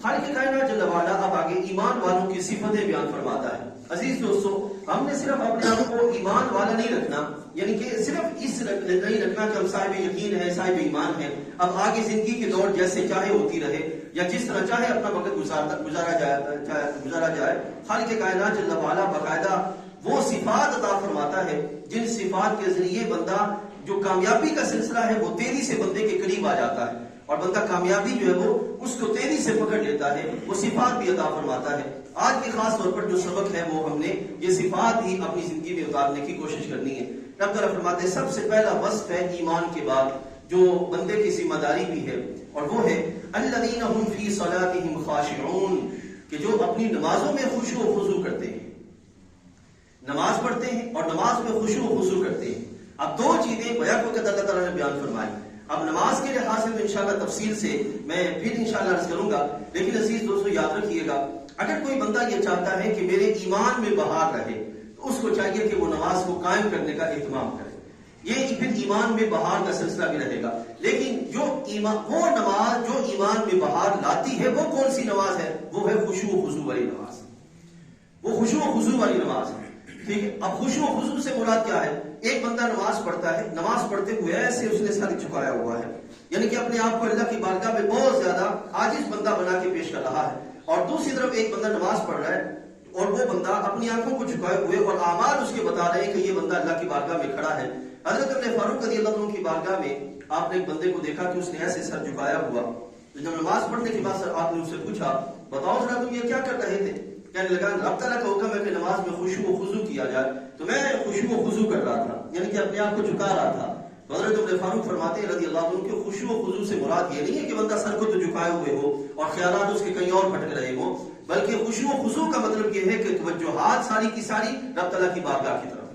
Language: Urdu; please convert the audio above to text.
خالق کائنات جل وعلا اب آگے ایمان والوں کی صفتیں بیان فرماتا ہے۔ عزیز دوستو، ہم نے صرف اپنے آپ کو ایمان والا نہیں رکھنا، یعنی کہ صرف اس نہیں رکھنا کہ ہم صاحب یقین ہیں، صاحب ایمان ہیں، اب آگے زندگی کی دور جیسے چاہے ہوتی رہے یا جس طرح چاہے اپنا وقت گزارا جائے۔ خالق کائنات جل وعلا باقاعدہ وہ صفات عطا فرماتا ہے جن صفات کے ذریعے بندہ جو کامیابی کا سلسلہ ہے وہ تیزی سے بندے کے قریب آ جاتا ہے، اور بندہ کامیابی جو ہے وہ اس کو تیزی سے پکڑ لیتا ہے، وہ صفات بھی عطا فرماتا ہے۔ آج کے خاص طور پر جو سبق ہے وہ ہم نے یہ صفات ہی اپنی زندگی میں اتارنے کی کوشش کرنی ہے۔ رب تعالیٰ فرماتے ہیں سب سے پہلا وصف ہے ایمان کے بعد جو بندے کی ذمہ داری بھی ہے، اور وہ ہے الذین هم فی صلاتهم خاشعون، کہ جو اپنی نمازوں میں خشوع و خضوع کرتے ہیں، نماز پڑھتے ہیں اور نماز میں خشوع و خضوع کرتے ہیں۔ اب دو چیزیں بیک وقت اللہ تعالیٰ نے بیان فرمائی۔ اب نماز کے لحاظ سے انشاءاللہ تفصیل سے میں پھر انشاءاللہ عرض کروں گا، لیکن عزیز دوستو یاد رکھیے گا، اگر کوئی بندہ یہ چاہتا ہے کہ میرے ایمان میں بہار رہے تو اس کو چاہیے کہ وہ نماز کو قائم کرنے کا اہتمام کرے، یہ پھر ایمان میں بہار کا سلسلہ بھی رہے گا۔ لیکن وہ نماز جو ایمان میں بہار لاتی ہے وہ کون سی نماز ہے؟ وہ ہے خشوع و خضوع والی نماز، وہ خشوع و خضوع والی نماز ہے۔ ٹھیک ہے، اب خشوع و خضوع سے مراد کیا ہے؟ ایک بندہ نماز پڑھتا ہے، نماز پڑھتے ہوئے ایسے اس نے سر جھکایا ہوا ہے، یعنی کہ اپنے آپ کو اللہ کی بارگاہ میں بہت زیادہ عاجز بندہ بنا کے پیش کر رہا ہے، اور دوسری طرف ایک بندہ نماز پڑھ رہا ہے اور وہ بندہ اپنی آنکھوں کو جھکائے ہوئے اور اعمال اس کے بتا رہے ہیں کہ یہ بندہ اللہ کی بارگاہ میں کھڑا ہے۔ حضرت ابن فاروق رضی اللہ عنہ کی بارگاہ میں آپ نے ایک بندے کو دیکھا کہ اس نے ایسے سر جھکایا ہوا، تو جب نماز پڑھنے کے بعد آپ نے اس سے پوچھا بتاؤ ذرا تم یہ کیا کر رہے تھے؟ کہنے لگا رب تعالیٰ کا حکم ہے کہ نماز میں خشوع و خضوع کیا جائے، تو میں خشوع و خضوع کر رہا تھا، یعنی کہ اپنے آپ کو جھکا رہا تھا۔ حضرت ابن فاروق فرماتے ہیں رضی اللہ عنہ کہ خشوع و خضوع سے مراد یہ نہیں ہے کہ بندہ سر کو تو جھکائے ہوئے ہو اور خیالات اس کے کہیں اور بھٹک رہے ہوں، بلکہ خشوع و خضوع کا مطلب یہ ہے کہ توجہات ساری کی ساری رب تعالیٰ کی بارگاہ کی طرف